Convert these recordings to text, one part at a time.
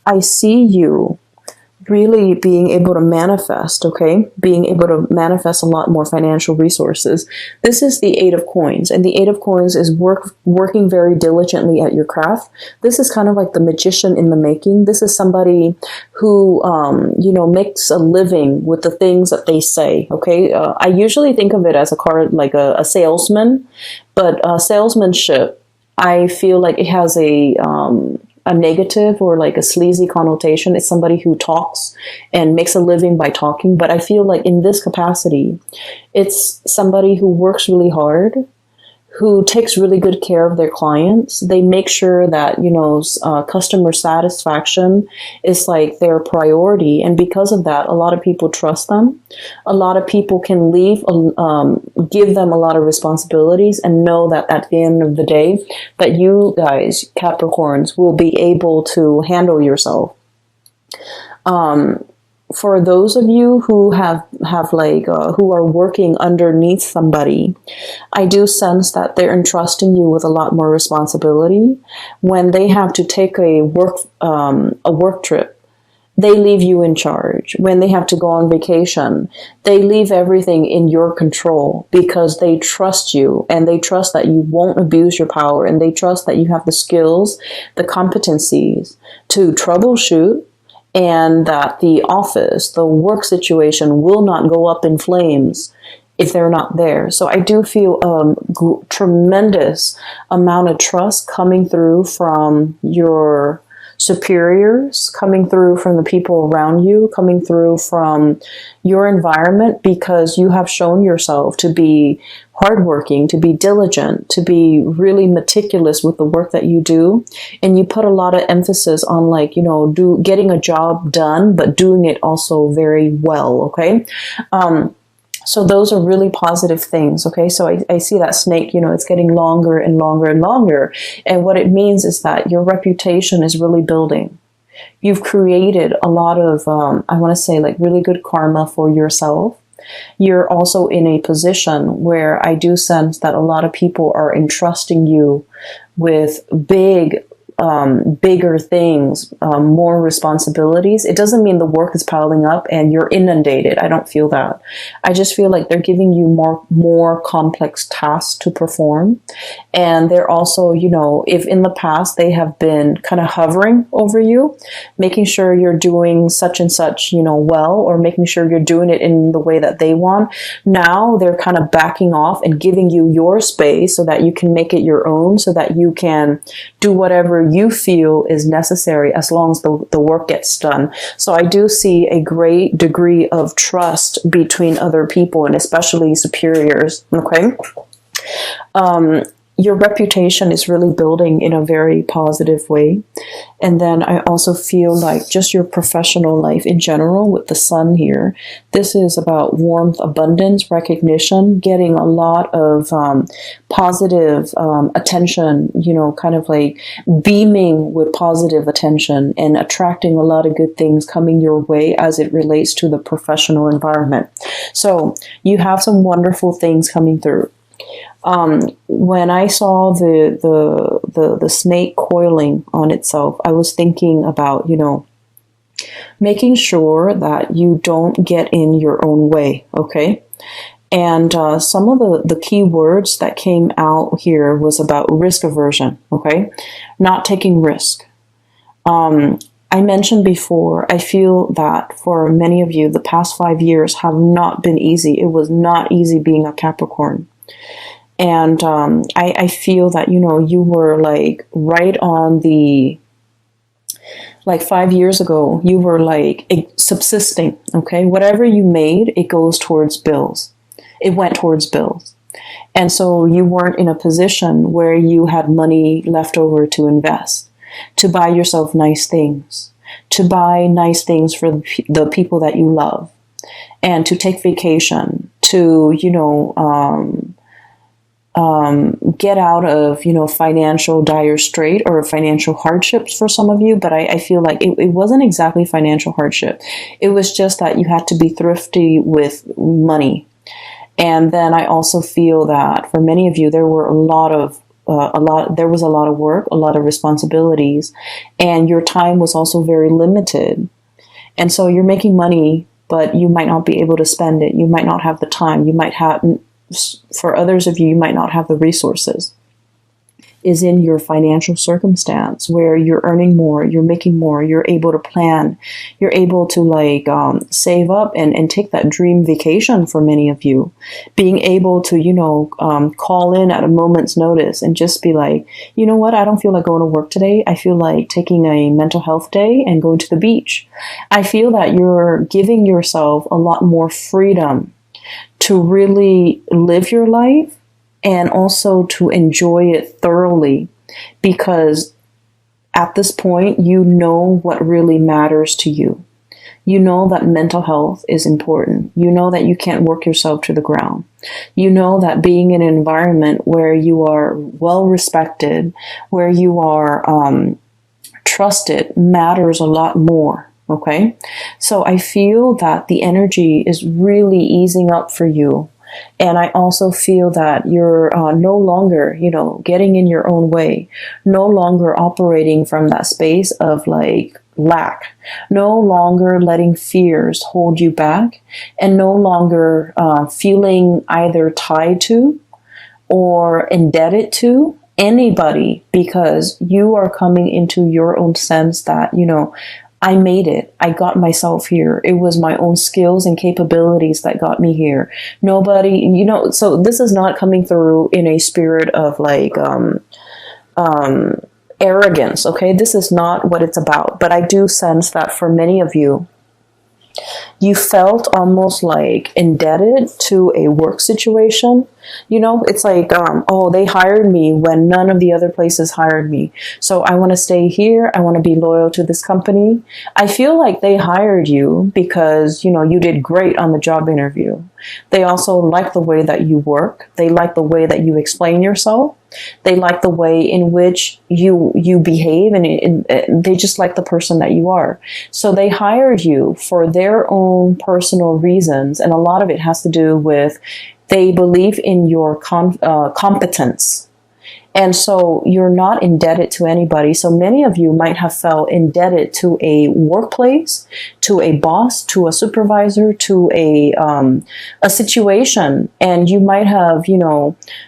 I see you really being able to manifest, okay? Being able to manifest a lot more financial resources. This is the Eight of Coins, and the Eight of Coins is working very diligently at your craft. This is kind of like the magician in the making. This is somebody who, makes a living with the things that they say, okay? I usually think of it as a card, like a salesman, but salesmanship, I feel like it has a negative or like a sleazy connotation. It's somebody who talks and makes a living by talking. But I feel like in this capacity, it's somebody who works really hard, who takes really good care of their clients. They make sure that, customer satisfaction is like their priority. And because of that, a lot of people trust them. A lot of people can give them a lot of responsibilities and know that at the end of the day, that you guys, Capricorns, will be able to handle yourself. For those of you who who are working underneath somebody, I do sense that they're entrusting you with a lot more responsibility. When they have to take a work trip, they leave you in charge. When they have to go on vacation, they leave everything in your control because they trust you, and they trust that you won't abuse your power, and they trust that you have the skills, the competencies to troubleshoot, and that the office, the work situation will not go up in flames if they're not there. So I do feel a tremendous amount of trust coming through from your superiors, coming through from the people around you, coming through from your environment, because you have shown yourself to be hardworking, to be diligent, to be really meticulous with the work that you do. And you put a lot of emphasis on getting a job done, but doing it also very well. Okay. So those are really positive things. Okay. So I see that snake, it's getting longer and longer and longer. And what it means is that your reputation is really building. You've created a lot of, I want to say really good karma for yourself. You're also in a position where I do sense that a lot of people are entrusting you with bigger things, more responsibilities. It doesn't mean the work is piling up and you're inundated. I don't feel that. I just feel like they're giving you more complex tasks to perform. And they're also, if in the past they have been kind of hovering over you, making sure you're doing such and such, well, or making sure you're doing it in the way that they want. Now they're kind of backing off and giving you your space so that you can make it your own, so that you can do whatever you feel is necessary as long as the work gets done. So I do see a great degree of trust between other people, and especially superiors. Okay. Your reputation is really building in a very positive way. And then I also feel like just your professional life in general with the sun here, this is about warmth, abundance, recognition, getting a lot of positive attention, kind of like beaming with positive attention and attracting a lot of good things coming your way as it relates to the professional environment. So you have some wonderful things coming through. When I saw the snake coiling on itself, I was thinking about, making sure that you don't get in your own way. Okay. And some of the key words that came out here was about risk aversion. Okay. Not taking risk. I mentioned before, I feel that for many of you, the past 5 years have not been easy. It was not easy being a Capricorn. And I feel that, you were right on the, 5 years ago, you were subsisting, okay? Whatever you made, it goes towards bills. It went towards bills. And so you weren't in a position where you had money left over to invest, to buy yourself nice things, to buy nice things for the people that you love, and to take vacation, to, get out of, financial dire strait or financial hardships for some of you. But I feel like it wasn't exactly financial hardship. It was just that you had to be thrifty with money. And then I also feel that for many of you, there were a lot of there was a lot of work, a lot of responsibilities, and your time was also very limited. And so you're making money, but you might not be able to spend it. You might not have the time. You might have, for others of you, you might not have the resources. Is in your financial circumstance where you're earning more, you're making more, you're able to plan, you're able to like save up and take that dream vacation for many of you. Being able to, call in at a moment's notice and just be like, you know what, I don't feel like going to work today. I feel like taking a mental health day and going to the beach. I feel that you're giving yourself a lot more freedom to really live your life and also to enjoy it thoroughly, because at this point, you know what really matters to you. You know that mental health is important. You know that you can't work yourself to the ground. You know that being in an environment where you are well respected, where you are trusted, matters a lot more. Okay? So I feel that the energy is really easing up for you. And I also feel that you're no longer, getting in your own way, no longer operating from that space of like lack, no longer letting fears hold you back, and no longer feeling either tied to or indebted to anybody, because you are coming into your own sense that, I made it. I got myself here. It was my own skills and capabilities that got me here. Nobody, so this is not coming through in a spirit of like arrogance, okay? This is not what it's about. But I do sense that for many of you, you felt almost like indebted to a work situation. It's like, they hired me when none of the other places hired me. So I want to stay here. I want to be loyal to this company. I feel like they hired you because, you did great on the job interview. They also like the way that you work. They like the way that you explain yourself. They like the way in which you behave, and they just like the person that you are. So they hired you for their own personal reasons, and a lot of it has to do with they believe in your competence. And so you're not indebted to anybody. So many of you might have felt indebted to a workplace, to a boss, to a supervisor, to a situation. And you might have,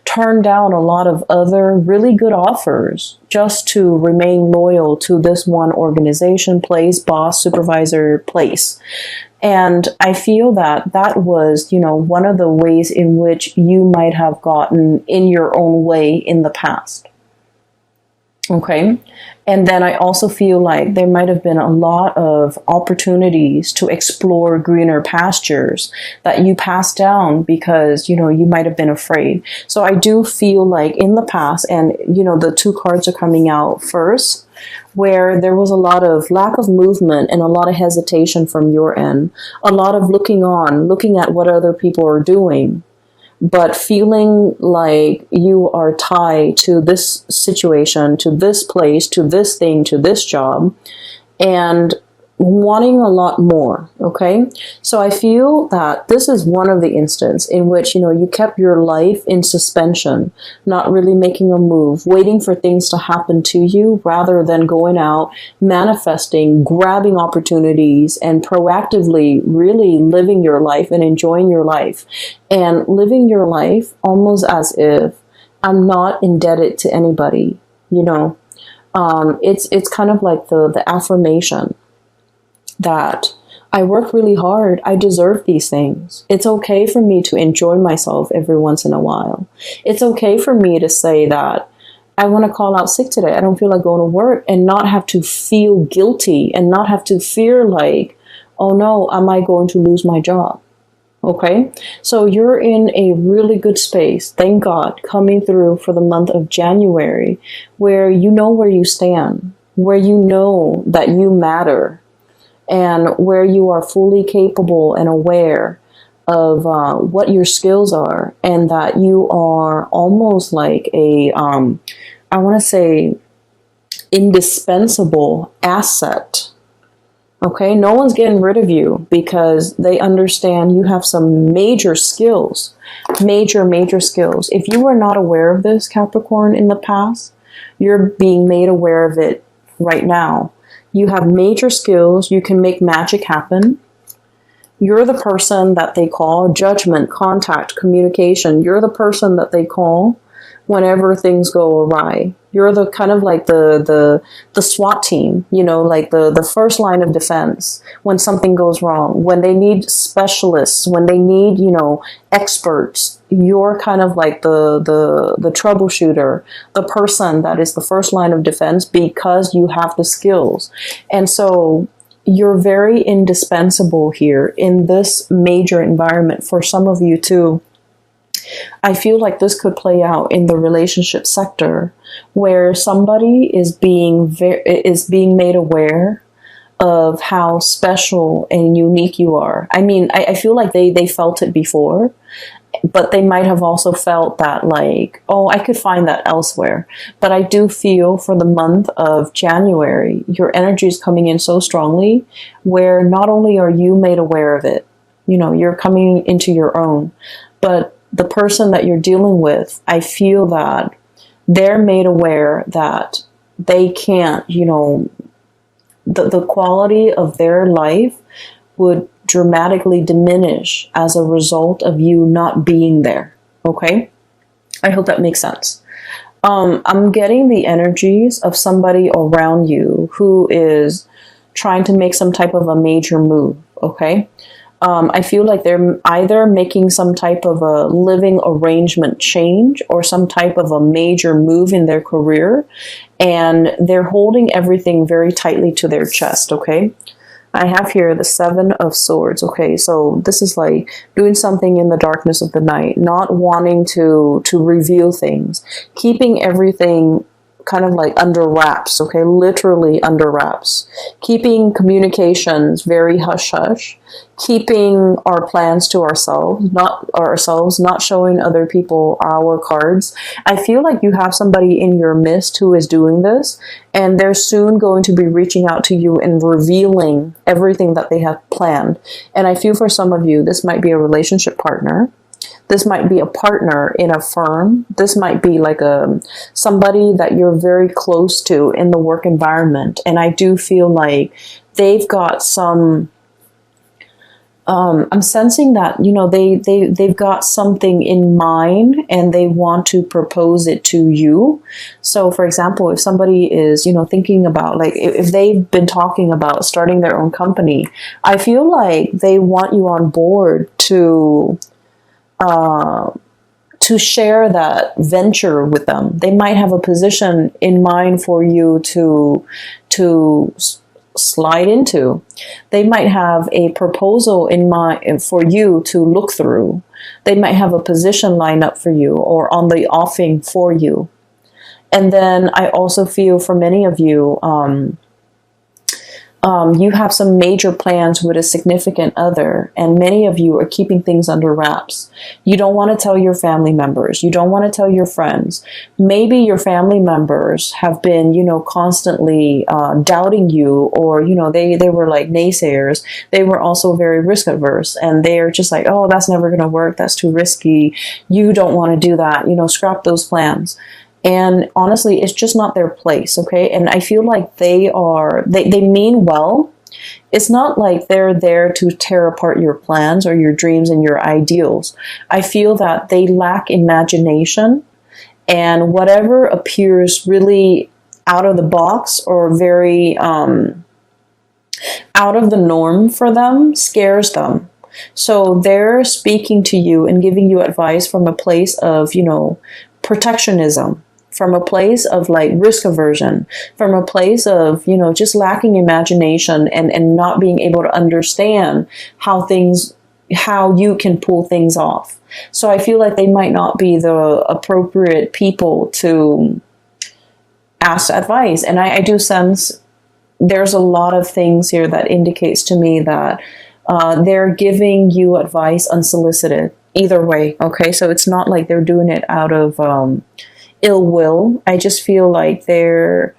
turned down a lot of other really good offers just to remain loyal to this one organization, place, boss, supervisor, place. And I feel that that was, one of the ways in which you might have gotten in your own way in the past. Okay. And then I also feel like there might have been a lot of opportunities to explore greener pastures that you passed down because, you might have been afraid. So I do feel like in the past, and, the two cards are coming out first, where there was a lot of lack of movement and a lot of hesitation from your end, a lot of looking at what other people are doing, but feeling like you are tied to this situation, to this place, to this thing, to this job, and wanting a lot more, okay? So I feel that this is one of the instances in which, you kept your life in suspension, not really making a move, waiting for things to happen to you rather than going out, manifesting, grabbing opportunities, and proactively really living your life and enjoying your life. And living your life almost as if I'm not indebted to anybody, It's kind of like the affirmation that I work really hard. I deserve these things. It's okay for me to enjoy myself every once in a while. It's okay for me to say that I want to call out sick today. I don't feel like going to work, and not have to feel guilty and not have to fear like, oh no, am I going to lose my job? Okay. So you're in a really good space. Thank God, coming through for the month of January, where you know where you stand, where you know that you matter, and where you are fully capable and aware of what your skills are, and that you are almost like a, I want to say, indispensable asset Okay, no one's getting rid of you because they understand you have some major skills, major skills. If you were not aware of this, Capricorn, in the past, you're being made aware of it right now. You have major skills. You can make magic happen. You're the person that they call judgment, contact, communication. You're the person that they call whenever things go awry. You're the kind of like the SWAT team, you know, like the first line of defense when something goes wrong, when they need specialists, when they need, you know, experts. You're kind of like the troubleshooter, the person that is the first line of defense because you have the skills. And so you're very indispensable here in this major environment. For some of you too, I feel like this could play out in the relationship sector where somebody is being made aware of how special and unique you are. I mean, I feel like they felt it before, but they might have also felt that like, oh, I could find that elsewhere. But I do feel for the month of January, your energy is coming in so strongly where not only are you made aware of it, you know, you're coming into your own, but the person that you're dealing with, I feel that they're made aware that they can't, you know, the quality of their life would dramatically diminish as a result of you not being there. Okay? I hope that makes sense. I'm getting the energies of somebody around you who is trying to make some type of a major move. Okay? I feel like they're either making some type of a living arrangement change or some type of a major move in their career, and they're holding everything very tightly to their chest, okay? I have here the 7 of Swords, okay? So this is like doing something in the darkness of the night, not wanting to reveal things, keeping everything kind of like under wraps, okay? Literally under wraps. Keeping communications very hush-hush. Keeping our plans to ourselves, not showing other people our cards. I feel like you have somebody in your midst who is doing this, and they're soon going to be reaching out to you and revealing everything that they have planned. And I feel for some of you, this might be a relationship partner. This might be a partner in a firm. This might be like somebody that you're very close to in the work environment. And I do feel like they've got some, I'm sensing that, you know, they've got something in mind and they want to propose it to you. So for example, if somebody is, you know, thinking about like, if they've been talking about starting their own company, I feel like they want you on board to share that venture with them. They might have a position in mind for you to slide into. They might have a proposal in mind for you to look through. They might have a position lined up for you or on the offing for you. And then I also feel for many of you, you have some major plans with a significant other, and many of you are keeping things under wraps. You don't want to tell your family members. You don't want to tell your friends. Maybe your family members have been, you know, constantly doubting you, or, you know, they were like naysayers. They were also very risk averse, and they're just like, oh, that's never going to work. That's too risky. You don't want to do that. You know, scrap those plans. And honestly, it's just not their place, okay? And I feel like they mean well. It's not like they're there to tear apart your plans or your dreams and your ideals. I feel that they lack imagination, and whatever appears really out of the box or very out of the norm for them scares them. So they're speaking to you and giving you advice from a place of, you know, protectionism, from a place of like risk aversion, from a place of, you know, just lacking imagination and not being able to understand how you can pull things off. So I feel like they might not be the appropriate people to ask advice. And I do sense there's a lot of things here that indicates to me that they're giving you advice unsolicited either way. Okay. So it's not like they're doing it out of, ill will. I just feel like they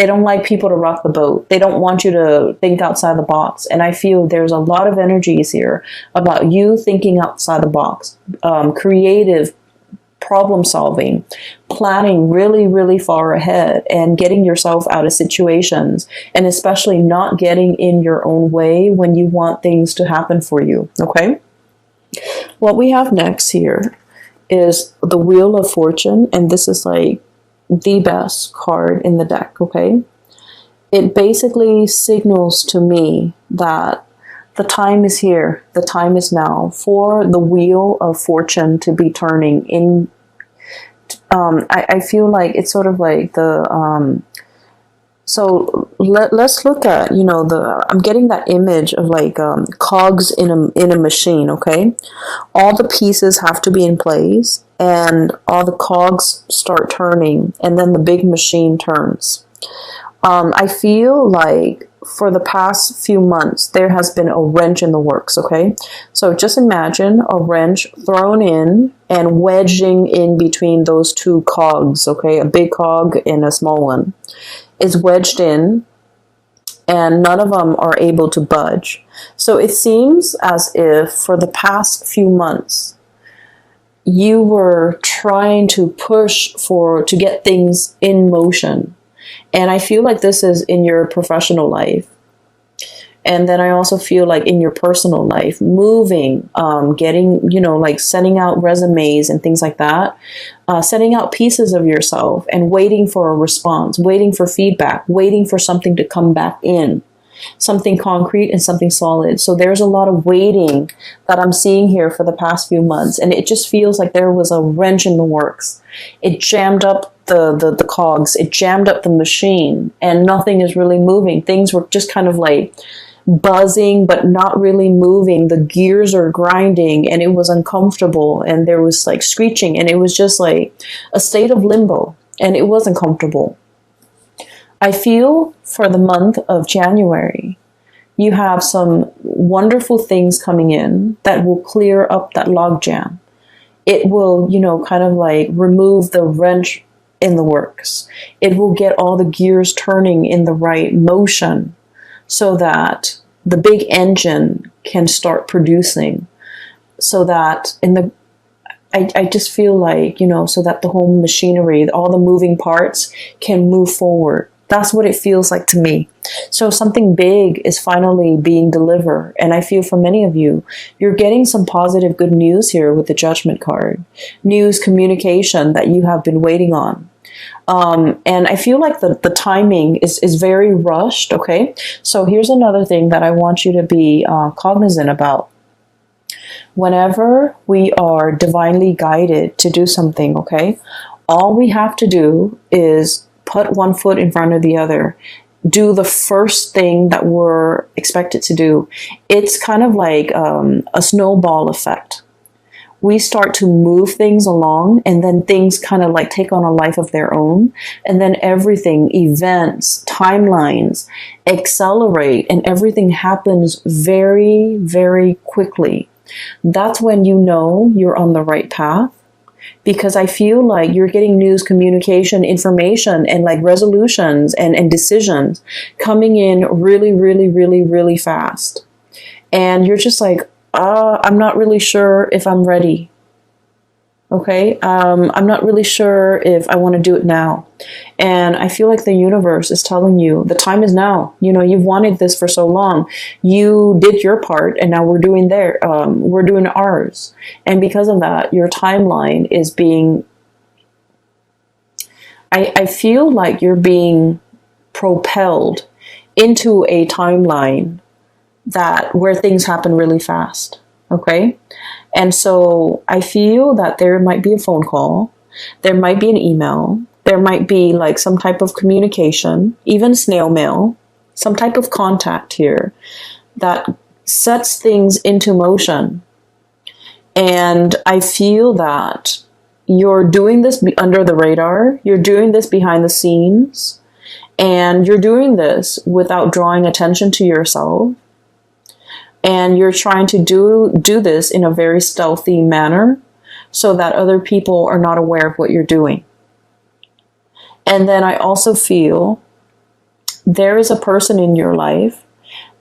They don't like people to rock the boat. They don't want you to think outside the box. And I feel there's a lot of energies here about you thinking outside the box, creative problem solving, planning really, really far ahead, and getting yourself out of situations, and especially not getting in your own way when you want things to happen for you. Okay? What we have next here is the Wheel of Fortune, and this is like the best card in the deck, okay? It basically signals to me that the time is here, the time is now for the Wheel of Fortune to be turning in. I feel like it's sort of like the, so let's look at, you know, I'm getting that image of like cogs in a machine, okay? All the pieces have to be in place, and all the cogs start turning, and then the big machine turns. I feel like for the past few months, there has been a wrench in the works, okay? So just imagine a wrench thrown in and wedging in between those two cogs, okay? A big cog and a small one is wedged in, and none of them are able to budge. So it seems as if for the past few months, you were trying to push to get things in motion. And I feel like this is in your professional life. And then I also feel like in your personal life, moving, getting, you know, like sending out resumes and things like that, sending out pieces of yourself and waiting for a response, waiting for feedback, waiting for something to come back in, something concrete and something solid. So there's a lot of waiting that I'm seeing here for the past few months. And it just feels like there was a wrench in the works. It jammed up the cogs, it jammed up the machine, and nothing is really moving. Things were just kind of like buzzing, but not really moving. The gears are grinding, and it was uncomfortable, and there was like screeching, and it was just like a state of limbo, and it wasn't comfortable. I feel for the month of January, you have some wonderful things coming in that will clear up that logjam. It will, you know, kind of like remove the wrench in the works. It will get all the gears turning in the right motion so that the big engine can start producing, so that I just feel like, you know, so that the whole machinery, all the moving parts can move forward. That's what it feels like to me. So something big is finally being delivered. And I feel for many of you, you're getting some positive good news here with the Judgment card. News, communication that you have been waiting on. And I feel like the timing is very rushed, okay? So here's another thing that I want you to be cognizant about. Whenever we are divinely guided to do something, okay, all we have to do is put one foot in front of the other. Do the first thing that we're expected to do. It's kind of like a snowball effect. We start to move things along, and then things kind of like take on a life of their own. And then everything, events, timelines, accelerate, and everything happens very, very quickly. That's when you know you're on the right path. Because I feel like you're getting news, communication, information, and like resolutions and decisions coming in really, really, really, really fast. And you're just like, I'm not really sure if I'm ready. Okay, I'm not really sure if I want to do it now. And I feel like the universe is telling you the time is now. You know, you've wanted this for so long. You did your part, and now we're doing ours. And because of that, your timeline is being, I feel like you're being propelled into a timeline where things happen really fast. Okay. And so I feel that there might be a phone call, there might be an email, there might be like some type of communication, even snail mail, some type of contact here that sets things into motion. And I feel that you're doing this under the radar, you're doing this behind the scenes, and you're doing this without drawing attention to yourself. And you're trying to do this in a very stealthy manner so that other people are not aware of what you're doing. And then I also feel there is a person in your life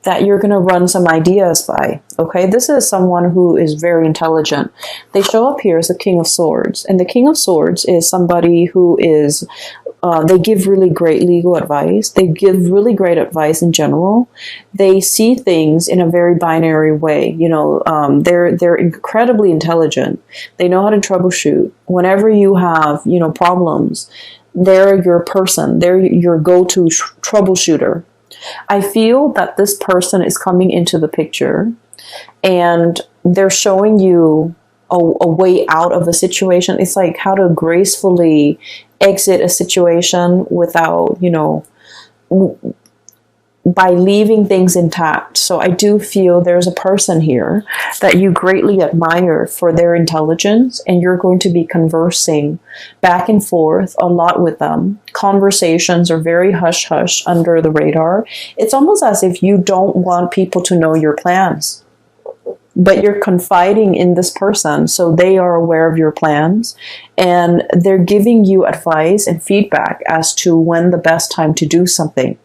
that you're going to run some ideas by. Okay, this is someone who is very intelligent. They show up here as the King of Swords, and the King of Swords is somebody who is, they give really great legal advice. They give really great advice in general. They see things in a very binary way. You know, they're incredibly intelligent. They know how to troubleshoot. Whenever you have, you know, problems, they're your person. They're your go-to troubleshooter. I feel that this person is coming into the picture and they're showing you a way out of a situation. It's like how to gracefully exit a situation without, you know, by leaving things intact. So I do feel there's a person here that you greatly admire for their intelligence, and you're going to be conversing back and forth a lot with them. Conversations are very hush-hush under the radar. It's almost as if you don't want people to know your plans, but you're confiding in this person, so they are aware of your plans, and they're giving you advice and feedback as to when the best time to do something.